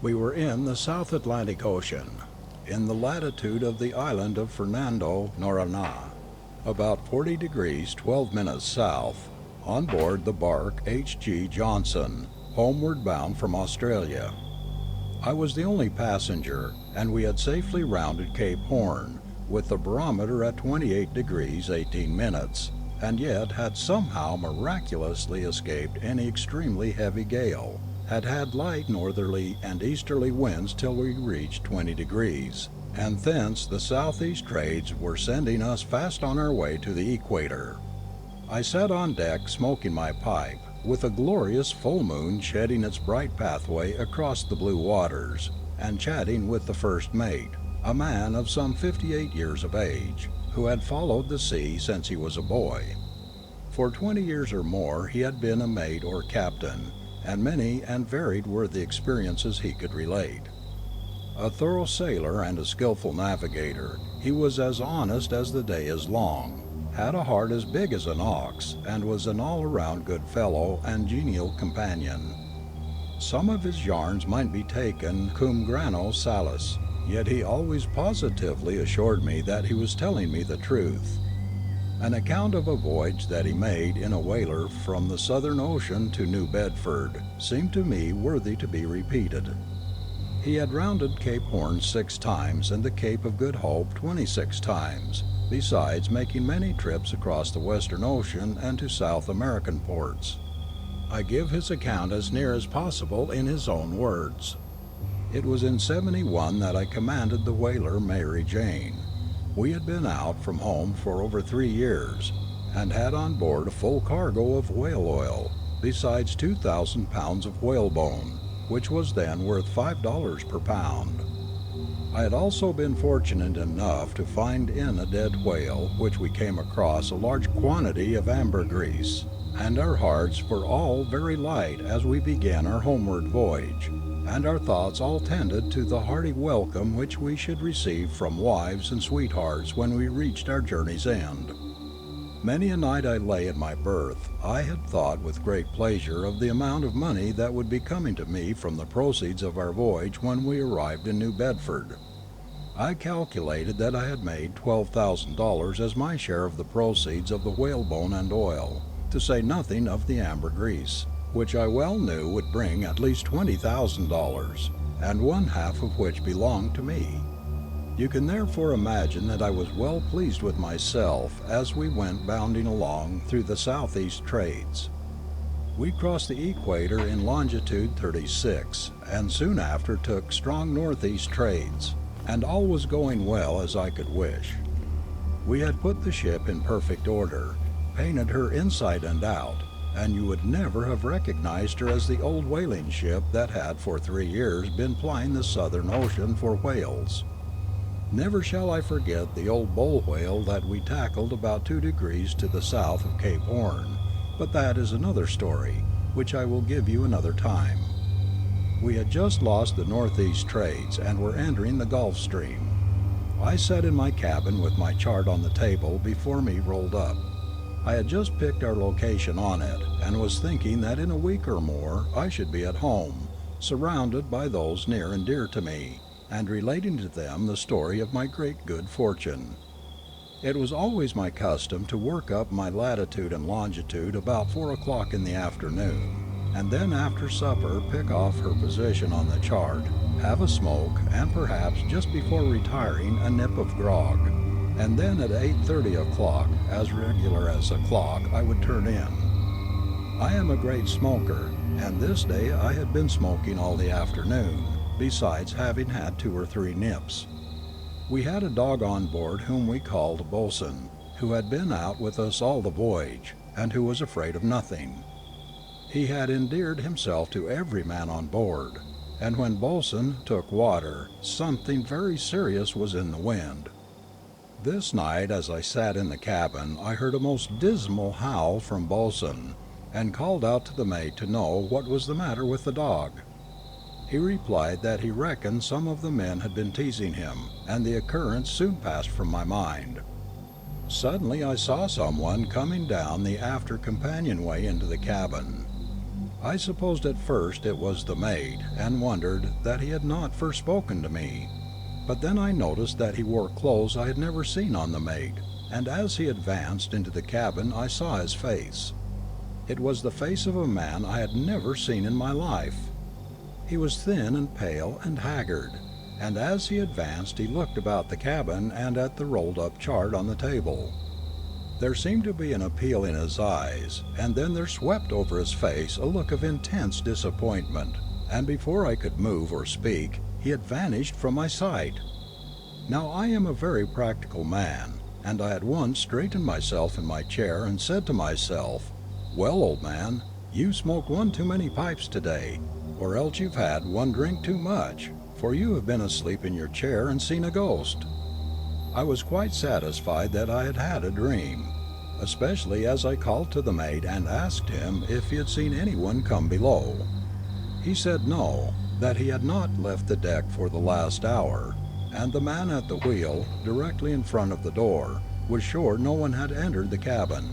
We were in the South Atlantic Ocean, in the latitude of the island of Fernando Noronha, about 40 degrees 12 minutes south, on board the bark H.G. Johnson, homeward bound from Australia. I was the only passenger, and we had safely rounded Cape Horn, with the barometer at 28 degrees 18 minutes, and yet had somehow miraculously escaped any extremely heavy gale, had light northerly and easterly winds till we reached 20 degrees, and thence the southeast trades were sending us fast on our way to the equator. I sat on deck smoking my pipe, with a glorious full moon shedding its bright pathway across the blue waters, and chatting with the first mate, a man of some 58 years of age, who had followed the sea since he was a boy. For 20 years or more he had been a mate or captain, and many and varied were the experiences he could relate. A thorough sailor and a skillful navigator, he was as honest as the day is long, had a heart as big as an ox, and was an all-around good fellow and genial companion. Some of his yarns might be taken cum grano salis, yet he always positively assured me that he was telling me the truth. An account of a voyage that he made in a whaler from the Southern Ocean to New Bedford seemed to me worthy to be repeated. He had rounded Cape Horn 6 times and the Cape of Good Hope 26 times, besides making many trips across the Western Ocean and to South American ports. I give his account as near as possible in his own words. It was in '71 that I commanded the whaler Mary Jane. We had been out from home for over 3 years, and had on board a full cargo of whale oil, besides 2,000 pounds of whalebone, which was then worth $5 per pound. I had also been fortunate enough to find in a dead whale which we came across a large quantity of ambergris, and our hearts were all very light as we began our homeward voyage, and our thoughts all tended to the hearty welcome which we should receive from wives and sweethearts when we reached our journey's end. Many a night I lay in my berth, I had thought with great pleasure of the amount of money that would be coming to me from the proceeds of our voyage when we arrived in New Bedford. I calculated that I had made $12,000 as my share of the proceeds of the whalebone and oil, to say nothing of the ambergris, which I well knew would bring at least $20,000, and one half of which belonged to me. You can therefore imagine that I was well pleased with myself as we went bounding along through the southeast trades. We crossed the equator in longitude 36, and soon after took strong northeast trades, and all was going well as I could wish. We had put the ship in perfect order, painted her inside and out, and you would never have recognized her as the old whaling ship that had for 3 years been plying the Southern Ocean for whales. Never shall I forget the old bull whale that we tackled about 2 degrees to the south of Cape Horn, but that is another story, which I will give you another time. We had just lost the northeast trades and were entering the Gulf Stream. I sat in my cabin with my chart on the table before me rolled up. I had just picked our location on it, and was thinking that in a week or more I should be at home, surrounded by those near and dear to me, and relating to them the story of my great good fortune. It was always my custom to work up my latitude and longitude about 4 o'clock in the afternoon, and then after supper pick off her position on the chart, have a smoke, and perhaps just before retiring a nip of grog. And then at 8:30 o'clock, as regular as a clock, I would turn in. I am a great smoker, and this day I had been smoking all the afternoon, besides having had 2 or 3 nips. We had a dog on board whom we called Bosun, who had been out with us all the voyage, and who was afraid of nothing. He had endeared himself to every man on board, and when Bosun took water, something very serious was in the wind. This night, as I sat in the cabin, I heard a most dismal howl from Bosun, and called out to the mate to know what was the matter with the dog. He replied that he reckoned some of the men had been teasing him, and the occurrence soon passed from my mind. Suddenly I saw someone coming down the after companionway into the cabin. I supposed at first it was the mate, and wondered that he had not first spoken to me. But then I noticed that he wore clothes I had never seen on the mate, and as he advanced into the cabin I saw his face. It was the face of a man I had never seen in my life. He was thin and pale and haggard, and as he advanced he looked about the cabin and at the rolled-up chart on the table. There seemed to be an appeal in his eyes, and then there swept over his face a look of intense disappointment, and before I could move or speak, he had vanished from my sight. Now I am a very practical man, and I at once straightened myself in my chair and said to myself, "Well, old man, you smoked one too many pipes today, or else you've had one drink too much, for you have been asleep in your chair and seen a ghost." I was quite satisfied that I had had a dream, especially as I called to the mate and asked him if he had seen anyone come below. He said no, that he had not left the deck for the last hour, and the man at the wheel, directly in front of the door, was sure no one had entered the cabin.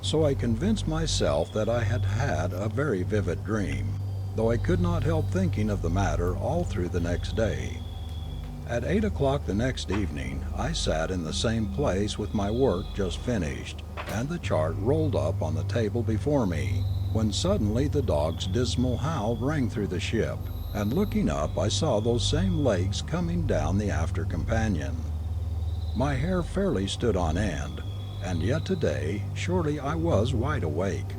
So I convinced myself that I had had a very vivid dream, though I could not help thinking of the matter all through the next day. At 8 o'clock the next evening, I sat in the same place with my work just finished, and the chart rolled up on the table before me, when suddenly the dog's dismal howl rang through the ship, and looking up I saw those same legs coming down the after companion. My hair fairly stood on end, and yet today surely I was wide awake.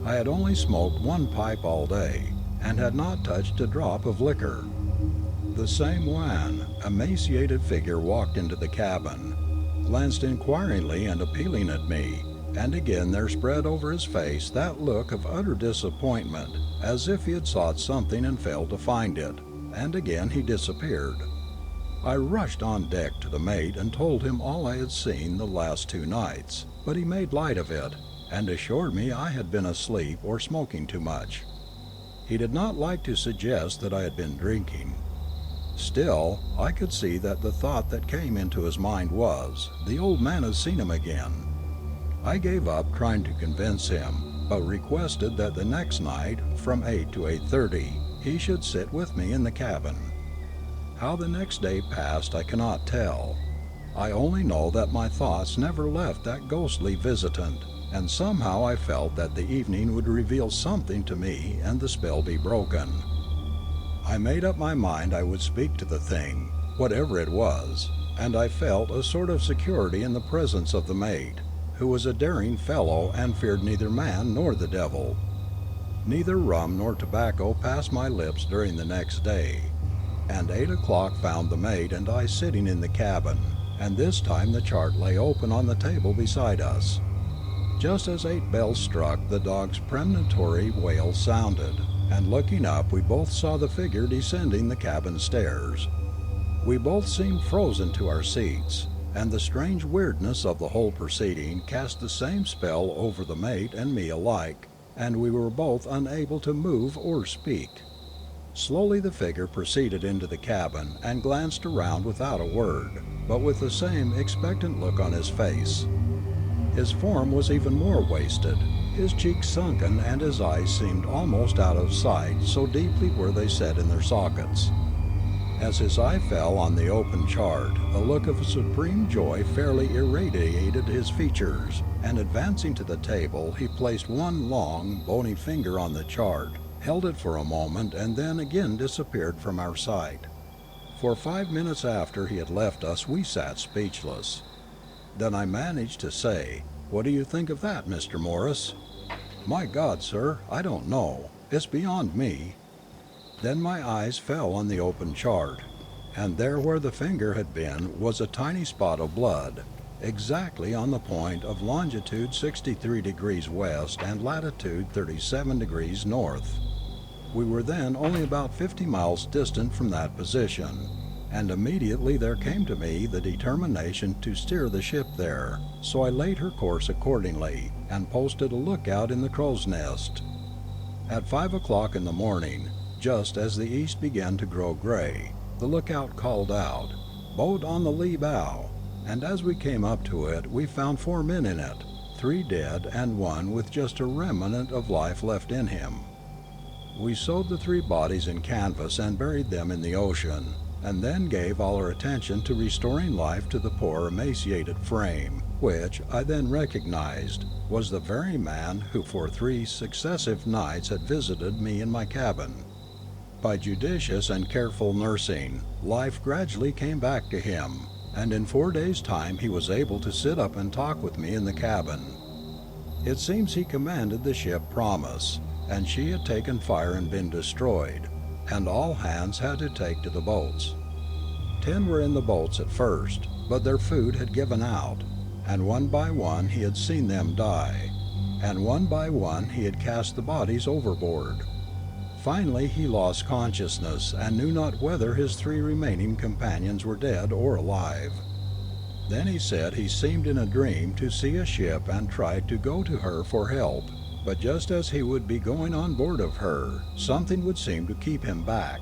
I had only smoked one pipe all day, and had not touched a drop of liquor. The same wan, emaciated figure walked into the cabin, glanced inquiringly and appealing at me, and again there spread over his face that look of utter disappointment, as if he had sought something and failed to find it, and again he disappeared. I rushed on deck to the mate and told him all I had seen the last 2 nights, but he made light of it, and assured me I had been asleep or smoking too much. He did not like to suggest that I had been drinking. Still, I could see that the thought that came into his mind was, "The old man has seen him again." I gave up trying to convince him, but requested that the next night, from 8 to 8:30, he should sit with me in the cabin. How the next day passed I cannot tell. I only know that my thoughts never left that ghostly visitant, and somehow I felt that the evening would reveal something to me and the spell be broken. I made up my mind I would speak to the thing, whatever it was, and I felt a sort of security in the presence of the mate, who was a daring fellow and feared neither man nor the devil. Neither rum nor tobacco passed my lips during the next day, and 8 o'clock found the mate and I sitting in the cabin, and this time the chart lay open on the table beside us. Just as 8 bells struck, the dog's premonitory wail sounded, and looking up we both saw the figure descending the cabin stairs. We both seemed frozen to our seats, and the strange weirdness of the whole proceeding cast the same spell over the mate and me alike, and we were both unable to move or speak. Slowly the figure proceeded into the cabin and glanced around without a word, but with the same expectant look on his face. His form was even more wasted, his cheeks sunken, and his eyes seemed almost out of sight, so deeply were they set in their sockets. As his eye fell on the open chart, a look of supreme joy fairly irradiated his features, and advancing to the table, he placed one long, bony finger on the chart, held it for a moment, and then again disappeared from our sight. For 5 minutes after he had left us, we sat speechless. Then I managed to say, "What do you think of that, Mr. Morris?" "My God, sir, I don't know. It's beyond me." Then my eyes fell on the open chart, and there where the finger had been was a tiny spot of blood, exactly on the point of longitude 63 degrees west and latitude 37 degrees north. We were then only about 50 miles distant from that position, and immediately there came to me the determination to steer the ship there, so I laid her course accordingly, and posted a lookout in the crow's nest. At 5 o'clock in the morning, just as the east began to grow gray, the lookout called out, "Boat on the lee bow," and as we came up to it we found 4 men in it, 3 dead and 1 with just a remnant of life left in him. We sewed the 3 bodies in canvas and buried them in the ocean, and then gave all our attention to restoring life to the poor emaciated frame, which I then recognized was the very man who for 3 successive nights had visited me in my cabin. By judicious and careful nursing, life gradually came back to him, and in 4 days' time he was able to sit up and talk with me in the cabin. It seems he commanded the ship Promise, and she had taken fire and been destroyed, and all hands had to take to the boats. 10 were in the boats at first, but their food had given out, and one by one he had seen them die, and one by one he had cast the bodies overboard. Finally he lost consciousness and knew not whether his 3 remaining companions were dead or alive. Then he said he seemed in a dream to see a ship and tried to go to her for help, but just as he would be going on board of her, something would seem to keep him back.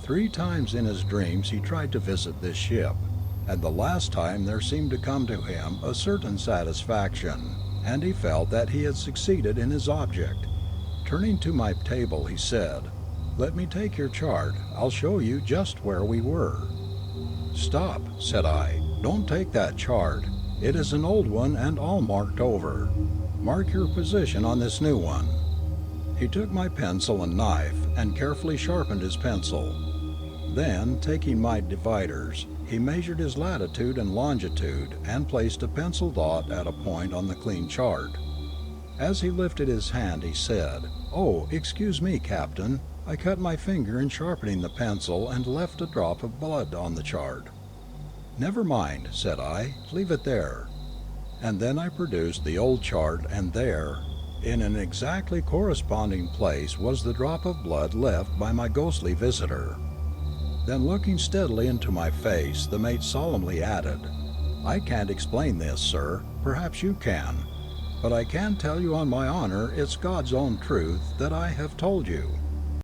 3 times in his dreams he tried to visit this ship, and the last time there seemed to come to him a certain satisfaction, and he felt that he had succeeded in his object. Turning to my table, he said, "Let me take your chart. I'll show you just where we were." "Stop," said I. "Don't take that chart. It is an old one and all marked over. Mark your position on this new one." He took my pencil and knife and carefully sharpened his pencil. Then, taking my dividers, he measured his latitude and longitude and placed a pencil dot at a point on the clean chart. As he lifted his hand, he said, "Oh, excuse me, Captain. I cut my finger in sharpening the pencil and left a drop of blood on the chart." "Never mind," said I. "Leave it there." And then I produced the old chart, and there, in an exactly corresponding place, was the drop of blood left by my ghostly visitor. Then, looking steadily into my face, the mate solemnly added, "I can't explain this, sir. Perhaps you can. But I can tell you on my honor it's God's own truth that I have told you."